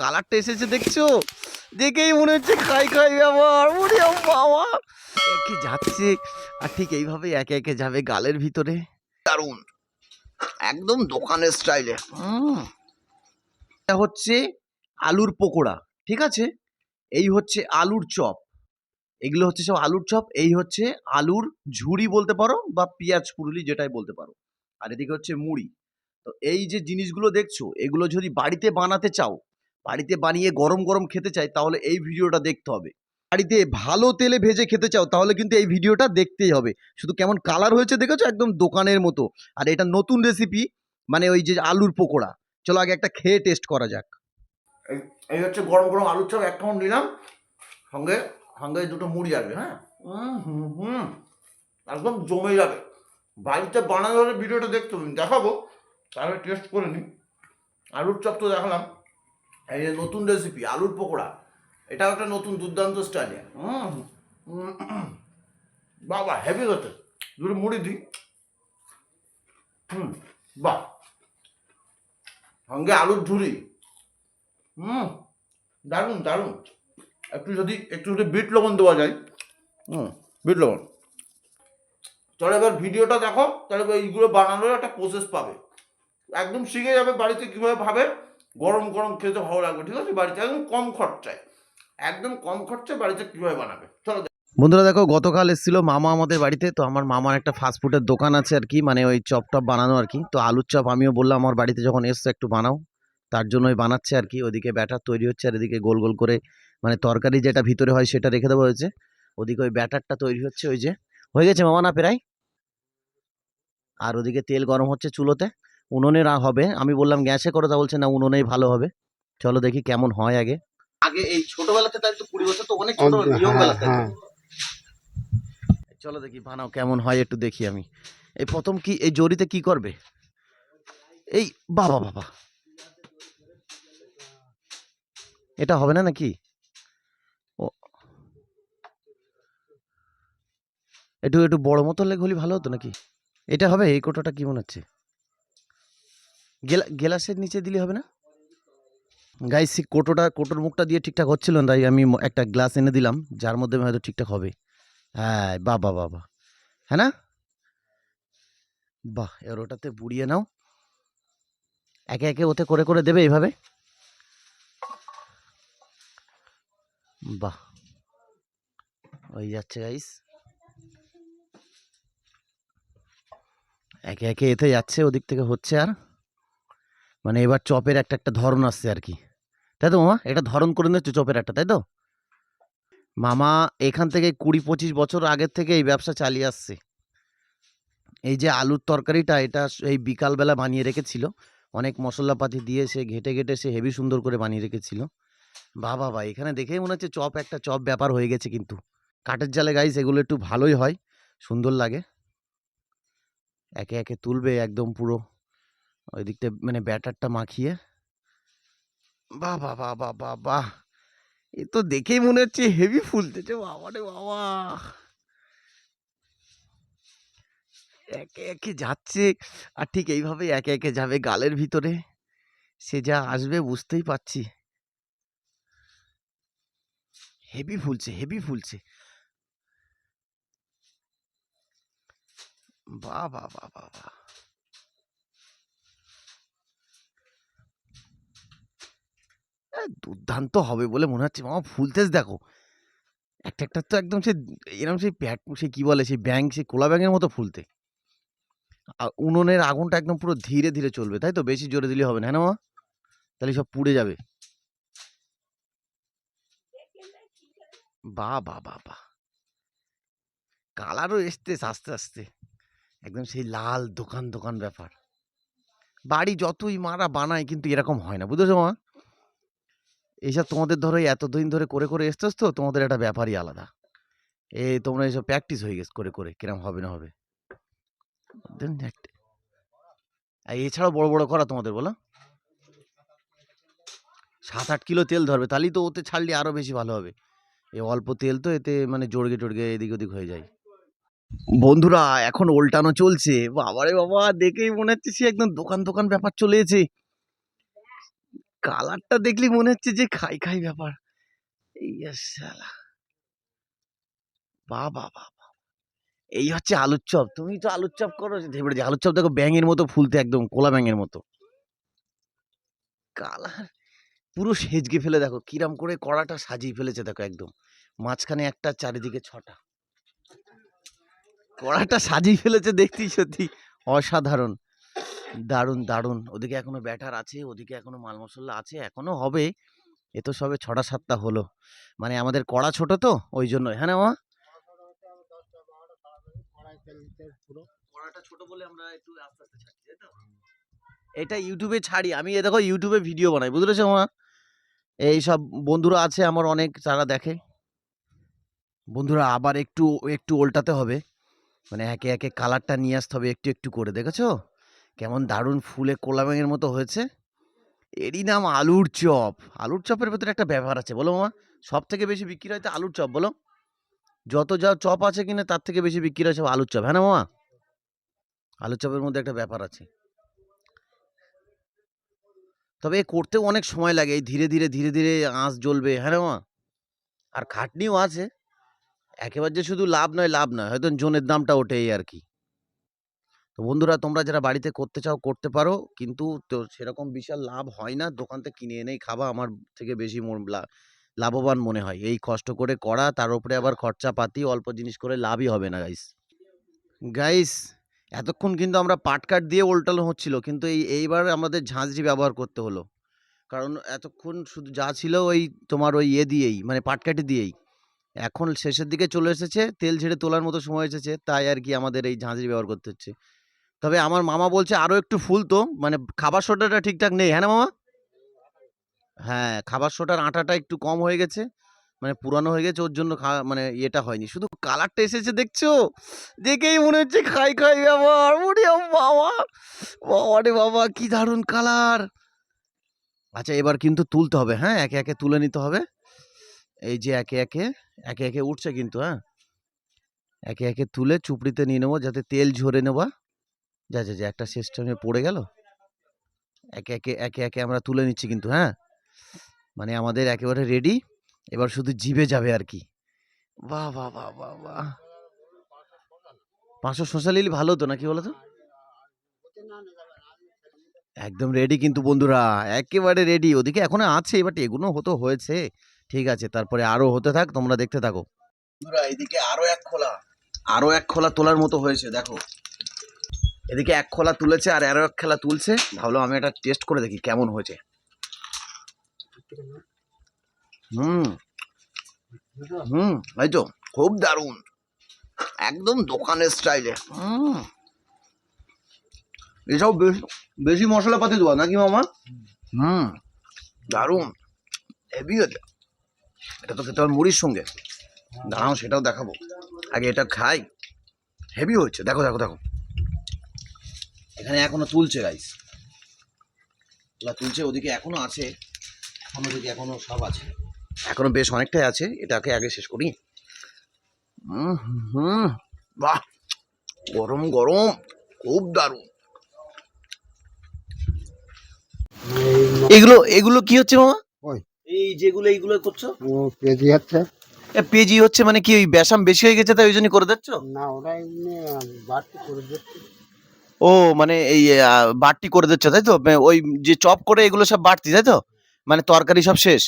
কালারটা এসেছে দেখছো, দেখেই মনে হচ্ছে খাই খাই ব্যাপার। ওরে বাবা, একে যাচ্ছে আর ঠিক এইভাবে একে একে যাবে গালের ভিতরে। দারুণ, একদম দোকানের স্টাইলে। এটা হচ্ছে আলুর পকোড়া, ঠিক আছে। এই হচ্ছে আলুর চপ, এগুলো হচ্ছে সব আলুর চপ। এই হচ্ছে আলুর ঝুড়ি বলতে পারো, বা পেঁয়াজ কুড়ুলি যেটাই বলতে পারো। আর এদিকে হচ্ছে মুড়ি। তো এই যে জিনিসগুলো দেখছো, এগুলো যদি বাড়িতে বানাতে চাও, বাড়িতে বানিয়ে গরম গরম খেতে চাই, তাহলে এই ভিডিওটা দেখতে হবে। বাড়িতে ভালো তেলে ভেজে খেতে চাও, তাহলে কিন্তু এই ভিডিওটা দেখতেই হবে। শুধু কেমন কালার হয়েছে দেখেছো, একদম দোকানের মতো। আর এটা নতুন রেসিপি, মানে ওই যে আলুর পকোড়া। চলো আগে একটা খেয়ে টেস্ট করা যাক। এই হচ্ছে গরম গরম আলুর চপ, এক কাউন্ট নিলাম, সঙ্গে সঙ্গে দুটো মুড়ি আসবে। হ্যাঁ, একদম জমে যাবে। বাড়িতে বানানোর ভিডিওটা দেখতে দেখাবো, তাহলে টেস্ট করে নিই। আলুর চপ তো দেখালাম, এই যে নতুন রেসিপি আলুর পকোড়া, এটাও একটা নতুন দুর্দান্ত স্টাইলে। বাবা হেভি হচ্ছে। দুটো মুড়ি দিই। বাহ, সঙ্গে আলুর ঝুড়ি। দারুণ দারুণ। একটু যদি বিট লবণ দেওয়া যায়, বিট লবণ। চলো এবার ভিডিওটা দেখো, তাহলে এইগুলো বানানোর একটা প্রসেস পাবে, একদম শিখে যাবে বাড়িতে কীভাবে ভাবে গরম গরম খেতে ভালো লাগবে। ঠিক আছে, বাড়িতে একদম কম খরচায়, একদম কম খরচায় বাড়িতে কীভাবে বানাবে। চলো বন্ধুরা দেখো, গতকাল এসেছিল মামা আমাদের বাড়িতে। তো আমার মামার একটা ফাস্টফুডের দোকান আছে আর কি, মানে ওই চপ টপ বানানো আর কি। তো আলুর চপ আমিও বললাম আমার বাড়িতে যখন এসছো একটু বানাও, তার জন্যই বানাচ্ছে আর কি। ওদিকে ব্যাটার তৈরি হচ্ছে, আর এদিকে গোল গোল করে মানে তরকারি যেটা ভিতরে হয় সেটা রেখে দেওয়া হয়েছে। ওদিকে ওই ব্যাটারটা তৈরি হচ্ছে, ওই যে হয়ে গেছে মামা না প্রায়। আর ওদিকে তেল গরম হচ্ছে চুলোতে, উনুনে হবে। আমি বললাম গ্যাসে করো, তা বলছে না উনুনেই ভালো হবে। চলো দেখি কেমন হয়। আগে আগে এই ছোটবেলাতে, তাই তো 20 বছর তো অনেক ছোট ইয়ং বেলাতে। চলো দেখি বানাও কেমন হয়, একটু দেখি আমি। এই প্রথম কি এই জরিতে কি করবে? এই বাবা বাবা, এটা হবে না নাকি? ও, একটু একটু বড় মতো হলে হলে ভালো হতো নাকি? এটা হবে? এই কোটোটা কি মনে হচ্ছে গেলাসের নিচে দিলে হবে না? গাইস, কোটোর মুখটা দিয়ে ঠিকঠাক হচ্ছিল না, তাই আমি একটা গ্লাস এনে দিলাম, যার মধ্যে হয়তো ঠিকঠাক হবে। হ্যাঁ, বাবা বাবা, হ্যাঁ না? বাহ, এবার ওটাতে বুড়িয়ে নাও, একে একে ওতে করে করে দেবে এইভাবে। বাহ, হয়ে যাচ্ছে গাইস, একে একে এতে যাচ্ছে, ওদিক থেকে হচ্ছে। আর মানে এবার চপের একটা একটা ধরন আসছে আর কি, তাই তো মামা? এটা ধরন করে নিচ্ছে চপের একটা, তাই তো? মামা এখান থেকে 20-25 বছর আগের থেকে এই ব্যবসা চালিয়ে আসছে। এই যে আলুর তরকারিটা, এটা এই বিকালবেলা বানিয়ে রেখেছিল, অনেক মশলাপাতি দিয়ে সে ঘেটে ঘেটে সে হেভি সুন্দর করে বানিয়ে রেখেছিল। বাহ বাবা, এখানে দেখেই মনে হচ্ছে চপ একটা চপ ব্যাপার হয়ে গেছে। কিন্তু কাঠের জালে গাইস এগুলো একটু ভালোই হয়, সুন্দর লাগে। একে একে তুলবে একদম পুরো ওই দিকটা, মানে ব্যাটারটা মাখিয়ে। বাহ বাহ বাহ বাহ বাহ বাহ, এ তো দেখেই মনে হচ্ছে হেভি ফুলতেছে। বাবা রে বাবা, একে একে যাচ্ছে আর ঠিক এইভাবে একে একে যাবে গালের ভিতরে। সে যা আসবে বুঝতেই পারছি। হেভি ফুলছে, হেভি ফুলছে। বাহ বাহ বাহ বাহ বাহ, দুর্দান্ত হবে বলে মনে হচ্ছে মামা। ফুলতেছে দেখো, একটা একটা তো একদম সে এরকম সেই প্যাট, সে কি বলে সেই ব্যাঙ, সেই কোলা ব্যাঙের মতো ফুলতে। আর উনুনের আগুনটা একদম পুরো ধীরে ধীরে চলবে, তাই তো? বেশি জোরে দিলে হবে না, হ্যাঁ না মামা? তাহলে সব পুড়ে যাবে। বাহ বাহ বাহ বাহ, কালারও এসতেছে আস্তে আস্তে, একদম সেই লাল দোকান দোকান ব্যাপার। বাড়ি যতই মারা বানায় কিন্তু এরকম হয় না, বুঝেছো মা? এইসব তোমাদের ধরো এতদিন ধরে করে করে এসতেছ, তো তোমাদের একটা ব্যাপারই আলাদা। তোমরা এইসব প্র্যাকটিস হয়ে গেছে করে করে, কিরম হবে না হবে। আর এছাড়াও বড় বড় করা তোমাদের, বলো 7-8 কিলো তেল ধরবে, তাহলেই তো ওতে ছাড়লে আরো বেশি ভালো হবে। এই অল্প তেল তো এতে মানে জড়গে টড়গে এদিক ওদিক হয়ে যায়। বন্ধুরা এখন ওল্টানো চলছে। বাবারে বাবা, দেখেই মনে হচ্ছে সে একদম দোকান দোকান ব্যাপার চলে এসেছে। কালারটা দেখলি মনে হচ্ছে যে খাই খাই ব্যাপার। এই শালা, বাবা বাবা, এই হচ্ছে আলুর চপ। তুমি তো আলুর চপ করো, ভেবে যে আলুর চপ দেখো ব্যাঙের মতো ফুলতে, একদম কোলা ব্যাঙের মতো। কালার পুরো সেজকে ফেলে, দেখো কিরাম করে কড়াটা সাজিয়ে ফেলেছে, দেখো একদম মাঝখানে একটা, চারিদিকে 6টা কড়াটা সাজিয়ে ফেলেছে। দেখতেই সত্যি অসাধারণ, দারুণ দারুণ। ওদিকে এখনো ব্যাটার আছে, ওদিকে এখনো মাল মশলা আছে, এখনো হবে। এ তো সবে 6টা 7টা হলো, মানে আমাদের কড়া ছোট তো ওই জন্য। হ্যাঁ না মা, কড়াটা ছোট বলে আমরা একটু আস্তে আস্তে ছাড়ছি, তাই তো? এটা ইউটিউবে ছাড়ি আমি, এ দেখো ইউটিউবে ভিডিও বানাই, বুঝলেছো মা? এই সব বন্ধুরা আছে আমার অনেক, তারা দেখে। বন্ধুরা আবার একটু একটু উল্টাতে হবে, মানে একে একে কালারটা নিয়ে আসতে হবে একটু একটু করে। দেখেছো কেমন দারুণ ফুলে কোলা ব্যাঙের মতো হয়েছে? এরই নাম আলুর চপ। আলুর চপের ভেতরে একটা ব্যাপার আছে, বলো মামা? সব থেকে বেশি বিক্রি হয় তো আলুর চপ, বলো? যত যা চপ আছে কিনা তার থেকে বেশি বিক্রি হয় সব আলুর চপ। হ্যাঁ না মামা? আলুর চপের মধ্যে একটা ব্যাপার আছে, তবে এ করতেও অনেক সময় লাগে। এই ধীরে ধীরে ধীরে ধীরে আঁচ জ্বলবে। হ্যাঁ না মামা? আর খাটনিও আছে। একেবারে যে শুধু লাভ নয়, লাভ নয়, হয়তো জনের দামটা ওঠে, এই আর কি। তো বন্ধুরা তোমরা যারা বাড়িতে করতে চাও করতে পারো, কিন্তু তো সেরকম বিশাল লাভ হয় না। দোকান থেকে কিনে এনেই খাবা, আমার থেকে বেশি লাভবান মনে হয়। এই কষ্ট করে করা, তার উপরে আবার খরচাপাতি, অল্প জিনিস করে লাভই হবে না গাইস। গাইস এতক্ষণ কিন্তু আমরা পাটকাঠ দিয়ে উল্টানো হচ্ছিল, কিন্তু এইবার আমাদের ঝাঁঝরি ব্যবহার করতে হলো। কারণ এতক্ষণ শুধু যা ছিল ওই তোমার ওই দিয়েই, মানে পাটকাঠি দিয়েই। এখন শেষের দিকে চলে এসেছে, তেল ঝেড়ে তোলার মতো সময় এসেছে, তাই আর কি আমাদের এই ঝাঁঝরি ব্যবহার করতে হচ্ছে। তবে আমার মামা বলছে আরো একটু ফুলতো, মানে খাবার সোডাটা ঠিকঠাক নেই। হ্যাঁ না মামা? হ্যাঁ, খাবার সোডার আটাটা একটু কম হয়ে গেছে, মানে পুরানো হয়ে গেছে, ওর জন্য মানে এটা হয়নি। শুধু কালারটা এসেছে দেখছো, দেখেই মনে হচ্ছে খাই খাই ব্যাপার। ওরে বাবা, বাবা রে বাবা, কি দারুণ কালার। আচ্ছা এবার কিন্তু তুলতে হবে, হ্যাঁ একে একে তুলে নিতে হবে। এই যে একে একে একে একে উঠছে কিন্তু, হ্যাঁ একে একে তুলে চুপড়িতে নিয়ে নেবো, যাতে তেল ঝরে নেবা। যা যা যা, একটা সিস্টেমে পড়ে গেল। একে একে একে একে আমরা তুলে নিচ্ছি কিন্তু, হ্যাঁ মানে আমাদের একেবারে রেডি। এবার শুধু জিভে যাবে আর কি। বাহ বাহ বাহ বাহ বাহ। 500 শসা নিলে ভালো হতো, নাকি বলো তো? একদম রেডি কিন্তু বন্ধুরা, একেবারে রেডি। ওদিকে এখনো আছে, বাট এগুলো হতো হয়েছে, ঠিক আছে। তারপরে আরো হতে থাক, তোমরা দেখতে থাকো। বন্ধুরা এদিকে আরো এক খোলা, আরো এক খোলা তোলার মতো হয়েছে, দেখো। এদিকে এক খোলা তুলেছে আর আরো এক খেলা তুলছে। ভাবলাম আমি এটা টেস্ট করে দেখি কেমন হয়েছে। হুম হুম, এই তো খুব দারুণ, একদম দোকানের স্টাইলে। এসব বেশি বেশি মশলাপাতি দেওয়া নাকি মামা? হুম, দারুণ, হেভি হয়েছে। এটা তো খেতে হবে মুড়ির সঙ্গে, দাঁড়াও সেটাও দেখাবো। আগে এটা খাই। হেভি হয়েছে, দেখো দেখো দেখো। এখানে এখনো তুলছে গাইস, ওরা তুলছে। ওদিকে এখনো আছে, এখনো ওদিকে এখনো সব আছে, এখনো বেশ অনেকটাই আছে। এটাকে আগে শেষ করি। হুম হুম, বাহ, গরম গরম, খুব দারুণ। এগুলো এগুলো কি হচ্ছে মামা? ওই এই যেগুলো এইগুলো করছো, ও পেঁয়াজি হচ্ছে পেজি হচ্ছে, মানে কি ওই বেসাম বেশি হয়ে গেছে তাই ওই জন্য করে দিচ্ছ? না, ওরা এমনি বাড়তি করে দিচ্ছে। ও মানে এই বাড়তি করে দিচ্ছ তাই তো? ওই যে চপ করে এগুলো সব বাড়তি তাই তো? মানে তরকারি সব শেষ?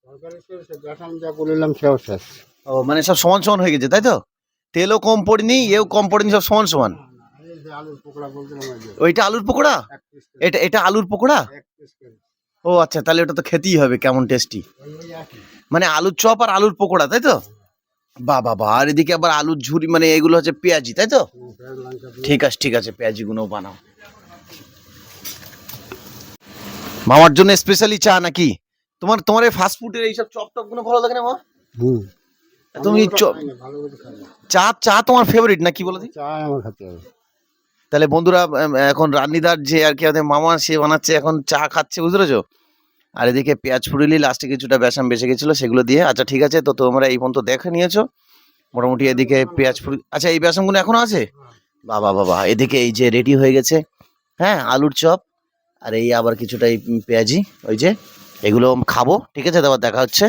তরকারি শেষ, বেসন যা বললাম সেও শেষ। ও মানে সব সমান সমান হয়ে গেছে তাই তো? তেলও কম পড়েনি, এও কম পড়েনি, সব সমান সমান। এই যে আলুর পকোড়া বলছিলাম, ওই যে ওইটা আলুর পকোড়া? এক পিস এটা এটা আলুর পকোড়া? এক পিস করে ও আচ্ছা, তাহলে ওটা তো খেতেই হবে, কেমন টেস্টি। ওই একই। মানে আলুর চপ আর আলুর পকোড়া তাই তো? বাহ বাহ বাহ। আর এদিকে আবার আলুর ঝুরি, মানে এগুলো হচ্ছে পেঁয়াজি তাই তো? পেঁয়াজ লঙ্কা দিয়ে ঠিক আছে ঠিক আছে, পেঁয়াজি গুলো বানাও। মামার জন্য স্পেশালি চা নাকি? তোমার তোমার এই ফাস্ট ফুডের এইসব চপ টপ গুলো ভালো লাগে না মা? হুম, তুমি ভালো করে খাই না। চা চা তোমার ফেভারিট নাকি বলো দি? চা আমার খেতে হবে। তাহলে বন্ধুরা এখন রান্নিদার যে আর কি আমাদের মামা, সে বানাচ্ছে এখন চা খাচ্ছে, বুঝতে পেরেছো? আর এদিকে পেঁয়াজ ফুরিলি, লাস্টে কিছুটা বেসাম বেঁচে গেছিলো সেগুলো দিয়ে। আচ্ছা ঠিক আছে, তো তোমরা এই পর্যন্ত দেখে নিয়েছো মোটামুটি। এদিকে পেঁয়াজ ফুরি, আচ্ছা এই বেসামগুলো এখনো আছে। বাবা বাবা, এদিকে এই যে রেডি হয়ে গেছে, হ্যাঁ আলুর চপ। আর এই আবার কিছুটা এই পেঁয়াজি, ওই যে এগুলো খাবো, ঠিক আছে, তারপর দেখা হচ্ছে।